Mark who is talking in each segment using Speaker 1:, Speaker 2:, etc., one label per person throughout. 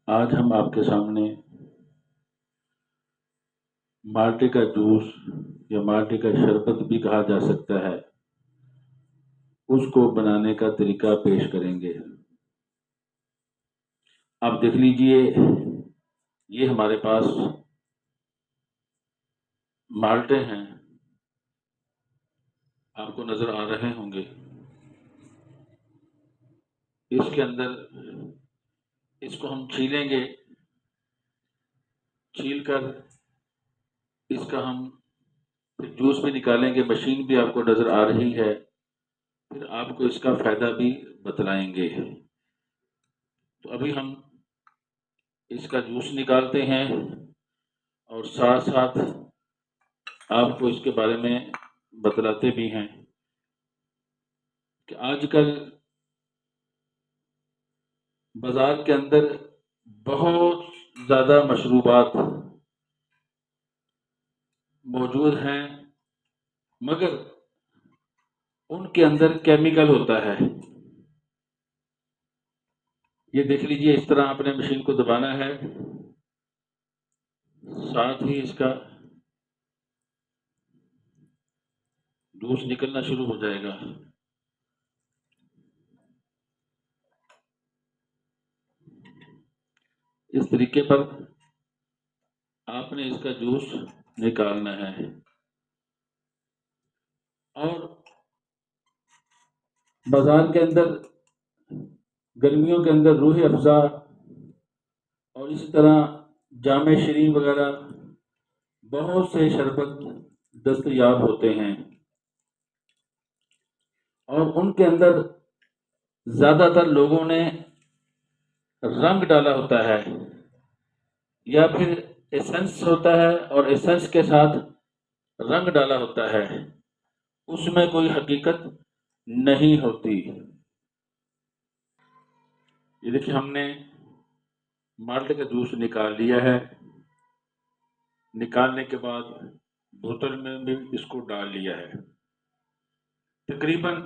Speaker 1: آج ہم آپ کے سامنے مالٹے کا جوس یا مالٹے کا شربت بھی کہا جا سکتا ہے، اس کو بنانے کا طریقہ پیش کریں گے۔ آپ دیکھ لیجئے، یہ ہمارے پاس مالٹے ہیں، آپ کو نظر آ رہے ہوں گے۔ اس کے اندر اس کو ہم چھیلیں گے، چھیل کر اس کا ہم پھر جوس بھی نکالیں گے۔ مشین بھی آپ کو نظر آ رہی ہے، پھر آپ کو اس کا فائدہ بھی بتلائیں گے۔ تو ابھی ہم اس کا جوس نکالتے ہیں اور ساتھ ساتھ آپ کو اس کے بارے میں بتلاتے بھی ہیں کہ آج کل بازار کے اندر بہت زیادہ مشروبات موجود ہیں، مگر ان کے اندر کیمیکل ہوتا ہے۔ یہ دیکھ لیجئے، اس طرح آپ نے مشین کو دبانا ہے، ساتھ ہی اس کا جوس نکلنا شروع ہو جائے گا۔ اس طریقے پر آپ نے اس کا جوس نکالنا ہے، اور بازار کے اندر گرمیوں کے اندر روح افزا اور اسی طرح جامع شیرین وغیرہ بہت سے شربت دستیاب ہوتے ہیں، اور ان کے اندر زیادہ تر لوگوں نے رنگ ڈالا ہوتا ہے یا پھر ایسنس ہوتا ہے، اور ایسنس کے ساتھ رنگ ڈالا ہوتا ہے، اس میں کوئی حقیقت نہیں ہوتی۔ یہ دیکھیے، ہم نے مالٹے کا جوس نکال لیا ہے۔ نکالنے کے بعد بوتل میں بھی اس کو ڈال لیا ہے۔ تقریباً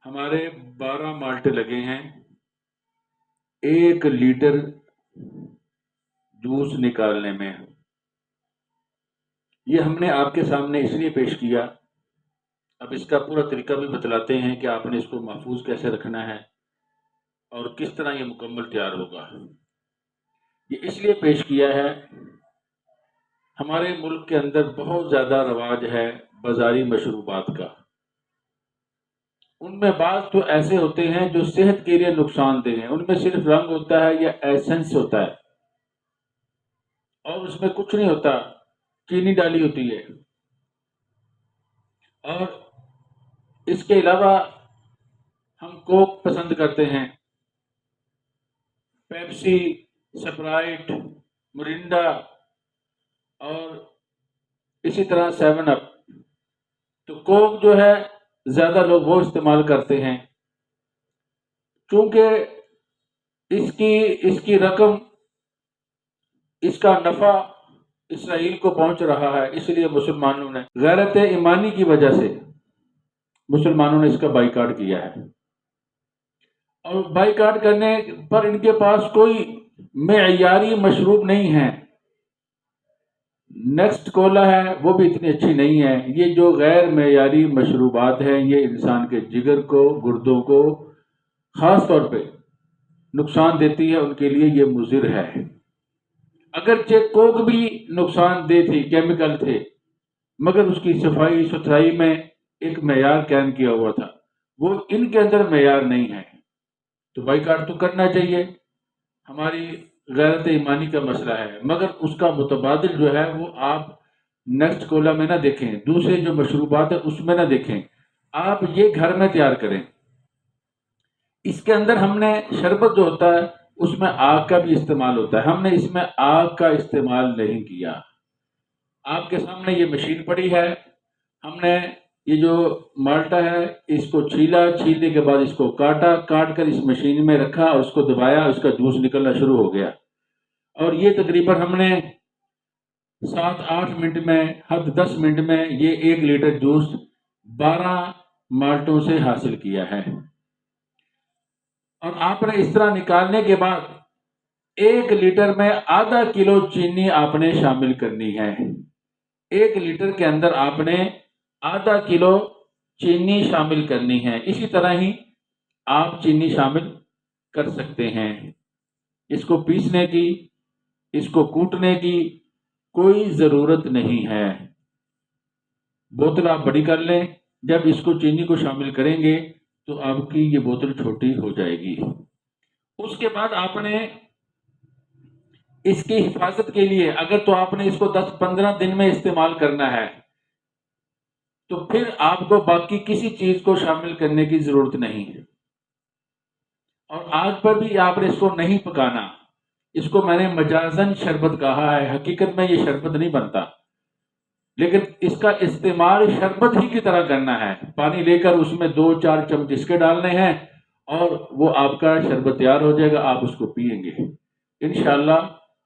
Speaker 1: ہمارے 12 مالٹے لگے ہیں 1 لیٹر جوس نکالنے میں۔ یہ ہم نے آپ کے سامنے اس لیے پیش کیا، اب اس کا پورا طریقہ بھی بتلاتے ہیں کہ آپ نے اس کو محفوظ کیسے رکھنا ہے اور کس طرح یہ مکمل تیار ہوگا۔ یہ اس لیے پیش کیا ہے، ہمارے ملک کے اندر بہت زیادہ رواج ہے بازاری مشروبات کا۔ ان میں بعض تو ایسے ہوتے ہیں جو صحت کے لیے نقصان دہ ہیں، ان میں صرف رنگ ہوتا ہے یا ایسنس ہوتا ہے، اور اس میں کچھ نہیں ہوتا، چینی ڈالی ہوتی ہے۔ اور اس کے علاوہ ہم کوک پسند کرتے ہیں، پیپسی، سپرائٹ، مرنڈا، اور اسی طرح 7 اپ۔ تو کوک جو ہے زیادہ لوگ وہ استعمال کرتے ہیں، چونکہ اس کی رقم، اس کا نفع اسرائیل کو پہنچ رہا ہے، اس لیے مسلمانوں نے غیرت ایمانی کی وجہ سے مسلمانوں نے اس کا بائیکاٹ کیا ہے، اور بائیکاٹ کرنے پر ان کے پاس کوئی معیاری مشروب نہیں ہے۔ نیکسٹ کولا ہے، وہ بھی اتنی اچھی نہیں ہے۔ یہ جو غیر معیاری مشروبات ہیں، یہ انسان کے جگر کو، گردوں کو خاص طور پہ نقصان دیتی ہے، ان کے لیے یہ مضر ہے۔ اگرچہ کوک بھی نقصان دہ تھی، کیمیکل تھے، مگر اس کی صفائی ستھرائی میں ایک معیار قائم کیا ہوا تھا، وہ ان کے اندر معیار نہیں ہے، تو بائیکاٹ تو کرنا چاہیے۔ ہماری غیرت ایمانی کا مسئلہ ہے، مگر اس کا متبادل جو ہے وہ آپ نیکسٹ کولا میں نہ دیکھیں، دوسرے جو مشروبات ہیں اس میں نہ دیکھیں، آپ یہ گھر میں تیار کریں۔ اس کے اندر ہم نے شربت جو ہوتا ہے اس میں آگ کا بھی استعمال ہوتا ہے، ہم نے اس میں آگ کا استعمال نہیں کیا۔ آپ کے سامنے یہ مشین پڑی ہے، ہم نے یہ جو مالٹا ہے اس کو چھیلا، چھیلنے کے بعد اس کو کاٹا، کاٹ کر اس مشین میں رکھا اور اس کو دبایا، اس کا جوس نکلنا شروع ہو گیا، اور یہ تقریباً ہم نے 7-8 منٹ میں، حد 10 منٹ میں یہ 1 لیٹر جوس 12 مالٹوں سے حاصل کیا ہے۔ اور آپ نے اس طرح نکالنے کے بعد 1 لیٹر میں آدھا کلو چینی آپ نے شامل کرنی ہے. 1 لیٹر کے اندر آپ نے آدھا کلو چینی شامل کرنی ہے. اسی طرح ہی آپ چینی شامل کر سکتے ہیں. اس کو پیسنے کی، اس کو کوٹنے کی کوئی ضرورت نہیں ہے. بوتل آپ بڑی کر لیں، جب اس کو چینی کو شامل کریں گے تو آپ کی یہ بوتل چھوٹی ہو جائے گی. اس کے بعد آپ نے اس کی حفاظت کے لیے، اگر تو آپ نے اس کو 10-15 دن میں استعمال کرنا ہے تو پھر آپ کو باقی کسی چیز کو شامل کرنے کی ضرورت نہیں ہے. اور آگ پر بھی آپ نے اس کو نہیں پکانا. اس کو میں نے مجازن شربت کہا ہے، حقیقت میں یہ شربت نہیں بنتا، لیکن اس کا استعمال شربت ہی کی طرح کرنا ہے. پانی لے کر اس میں 2-4 چمچ اس کے ڈالنے ہیں اور وہ آپ کا شربت تیار ہو جائے گا. آپ اس کو پئیں گے انشاءاللہ.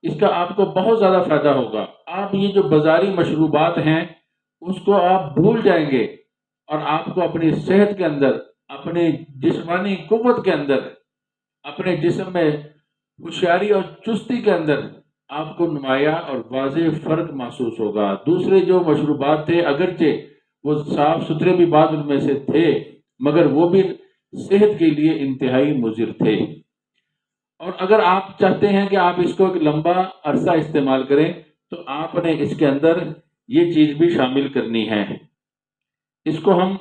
Speaker 1: اس کا آپ کو بہت زیادہ فائدہ ہوگا. آپ یہ جو بازاری مشروبات ہیں اس کو آپ بھول جائیں گے اور آپ کو اپنی صحت کے اندر، اپنی جسمانی قوت کے اندر، اپنے جسم میں ہوشیاری اور چستی کے اندر آپ کو نمایاں اور واضح فرق محسوس ہوگا. دوسرے جو مشروبات تھے اگرچہ وہ صاف ستھرے بھی بعض ان میں سے تھے، مگر وہ بھی صحت کے لیے انتہائی مضر تھے. اور اگر آپ چاہتے ہیں کہ آپ اس کو ایک لمبا عرصہ استعمال کریں تو آپ نے اس کے اندر یہ چیز بھی شامل کرنی ہے. اس کو ہم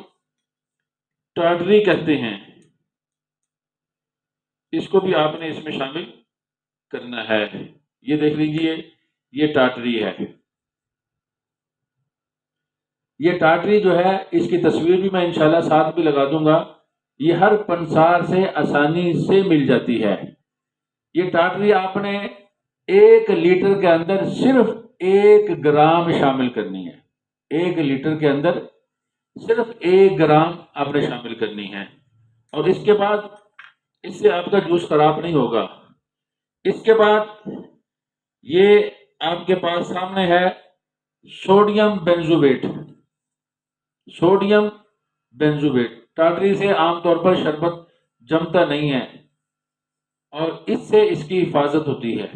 Speaker 1: ٹاٹری کہتے ہیں. اس کو بھی آپ نے اس میں شامل کرنا ہے. یہ دیکھ لیجئے، یہ ٹاٹری ہے. یہ ٹاٹری جو ہے اس کی تصویر بھی میں انشاءاللہ ساتھ بھی لگا دوں گا. یہ ہر پنسار سے آسانی سے مل جاتی ہے. یہ ٹاٹری آپ نے 1 لیٹر کے اندر صرف 1 گرام شامل کرنی ہے. 1 لیٹر کے اندر صرف 1 گرام آپ نے شامل کرنی ہے. اور اس کے بعد اس سے آپ کا جوس خراب نہیں ہوگا. اس کے بعد یہ آپ کے پاس سامنے ہے سوڈیم بینزویٹ. سوڈیم بینزویٹ ٹاٹری سے عام طور پر شربت جمتا نہیں ہے اور اس سے اس کی حفاظت ہوتی ہے.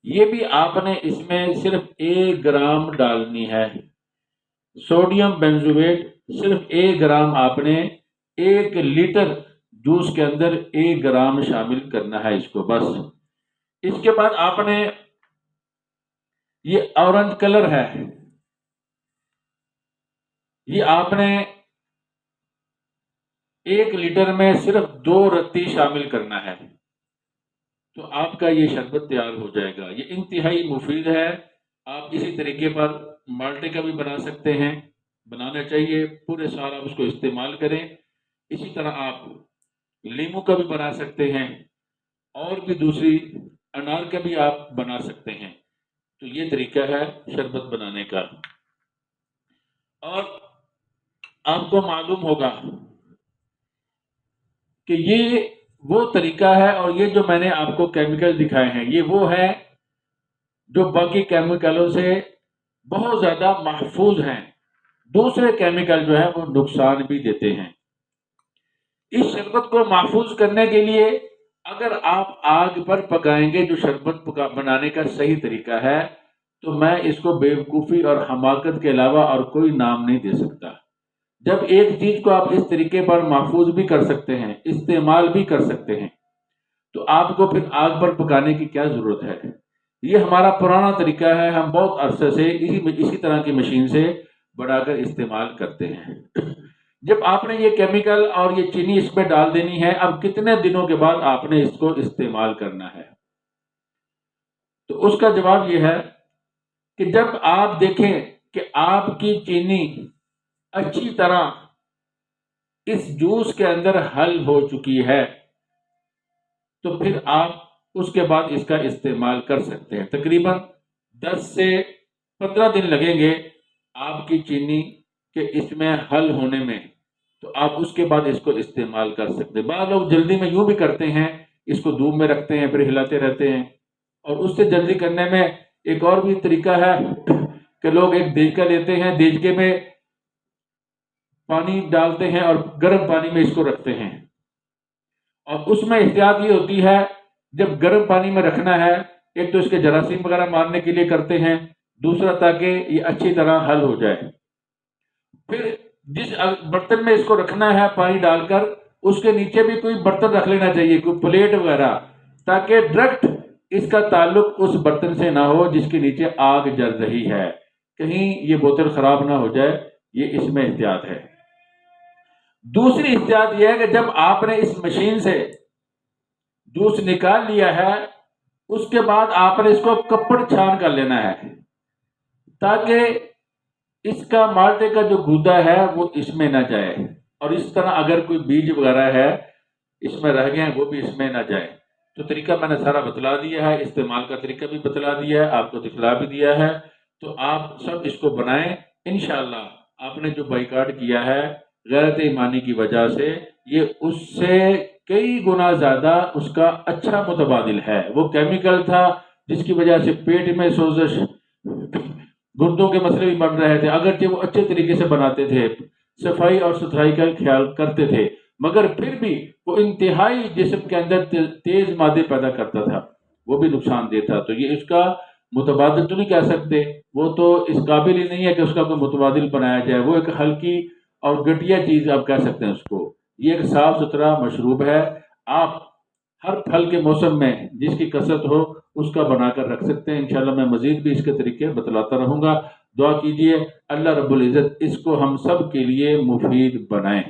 Speaker 1: یہ بھی آپ نے اس میں صرف 1 گرام ڈالنی ہے. سوڈیم بینزویٹ صرف 1 گرام آپ نے 1 لیٹر جوس کے اندر 1 گرام شامل کرنا ہے اس کو بس. اس کے بعد آپ نے یہ اورنج کلر ہے، یہ آپ نے 1 لیٹر میں صرف 2 رتی شامل کرنا ہے تو آپ کا یہ شربت تیار ہو جائے گا. یہ انتہائی مفید ہے. آپ اسی طریقے پر مالٹے کا بھی بنا سکتے ہیں، بنانا چاہیے. پورے سال آپ اس کو استعمال کریں. اسی طرح آپ لیمو کا بھی بنا سکتے ہیں اور بھی دوسری انار کا بھی آپ بنا سکتے ہیں. تو یہ طریقہ ہے شربت بنانے کا. اور آپ کو معلوم ہوگا کہ یہ وہ طریقہ ہے اور یہ جو میں نے آپ کو کیمیکل دکھائے ہیں یہ وہ ہے جو باقی کیمیکلوں سے بہت زیادہ محفوظ ہیں. دوسرے کیمیکل جو ہیں وہ نقصان بھی دیتے ہیں. اس شربت کو محفوظ کرنے کے لیے اگر آپ آگ پر پکائیں گے جو شربت بنانے کا صحیح طریقہ ہے تو میں اس کو بیوقوفی اور حماقت کے علاوہ اور کوئی نام نہیں دے سکتا. جب ایک چیز کو آپ اس طریقے پر محفوظ بھی کر سکتے ہیں، استعمال بھی کر سکتے ہیں، تو آپ کو پھر آگ پر پکانے کی کیا ضرورت ہے؟ یہ ہمارا پرانا طریقہ ہے. ہم بہت عرصے سے اسی طرح کی مشین سے بنا کر استعمال کرتے ہیں. جب آپ نے یہ کیمیکل اور یہ چینی اس پہ ڈال دینی ہے، اب کتنے دنوں کے بعد آپ نے اس کو استعمال کرنا ہے؟ تو اس کا جواب یہ ہے کہ جب آپ دیکھیں کہ آپ کی چینی اچھی طرح اس جوس کے اندر حل ہو چکی ہے تو پھر آپ اس کے بعد اس کا استعمال کر سکتے ہیں. تقریباً 10 سے 15 دن لگیں گے آپ کی چینی کے اس میں حل ہونے میں، تو آپ اس کے بعد اس کو استعمال کر سکتے ہیں. بعض لوگ جلدی میں یوں بھی کرتے ہیں، اس کو دھوپ میں رکھتے ہیں پھر ہلاتے رہتے ہیں. اور اس سے جلدی کرنے میں ایک اور بھی طریقہ ہے کہ لوگ ایک دیچکا لیتے ہیں، دیچکے میں پانی ڈالتے ہیں اور گرم پانی میں اس کو رکھتے ہیں اور اس میں احتیاط یہ ہوتی ہے جب گرم پانی میں رکھنا ہے، ایک تو اس کے جراثیم وغیرہ مارنے کے لیے کرتے ہیں، دوسرا تاکہ یہ اچھی طرح حل ہو جائے۔ پھر جس برتن میں اس کو رکھنا ہے پانی ڈال کر، اس کے نیچے بھی کوئی برتن رکھ لینا چاہیے، کوئی پلیٹ وغیرہ، تاکہ ڈائریکٹ اس کا تعلق اس برتن سے نہ ہو جس کے نیچے آگ جل رہی ہے، کہیں یہ بوتل خراب نہ ہو جائے، یہ اس میں احتیاط ہے۔ دوسری احتیاط یہ ہے کہ جب آپ نے اس مشین سے جوس نکال لیا ہے، اس کے بعد آپ نے اس کو کپڑ چھان کر لینا ہے، تاکہ اس کا مالٹے کا جو گودا ہے وہ اس میں نہ جائے، اور اس طرح اگر کوئی بیج وغیرہ ہے اس میں رہ گئے ہیں وہ بھی اس میں نہ جائے۔ تو طریقہ میں نے سارا بتلا دیا ہے، استعمال کا طریقہ بھی بتلا دیا ہے، آپ کو دکھلا بھی دیا ہے، تو آپ سب اس کو بنائیں۔ انشاءاللہ آپ نے جو بائیکاٹ کیا ہے غیرت ایمانی کی وجہ سے، یہ اس سے کئی گنا زیادہ اس کا اچھا متبادل ہے۔ وہ کیمیکل تھا جس کی وجہ سے پیٹ میں سوزش، گردوں کے مسئلے بھی بڑھ رہے تھے، اگرچہ وہ اچھے طریقے سے بناتے تھے، صفائی اور ستھرائی کا خیال کرتے تھے، مگر پھر بھی وہ انتہائی جسم کے اندر تیز مادے پیدا کرتا تھا، وہ بھی نقصان دہ تھا۔ تو یہ اس کا متبادل تو نہیں کہہ سکتے، وہ تو اس قابل ہی نہیں ہے کہ اس کا کوئی متبادل بنایا جائے، وہ ایک ہلکی اور گٹیا چیز آپ کہہ سکتے ہیں اس کو۔ یہ ایک صاف ستھرا مشروب ہے، آپ ہر پھل کے موسم میں جس کی کثرت ہو اس کا بنا کر رکھ سکتے ہیں۔ انشاءاللہ میں مزید بھی اس کے طریقے بتلاتا رہوں گا۔ دعا کیجئے اللہ رب العزت اس کو ہم سب کے لیے مفید بنائیں۔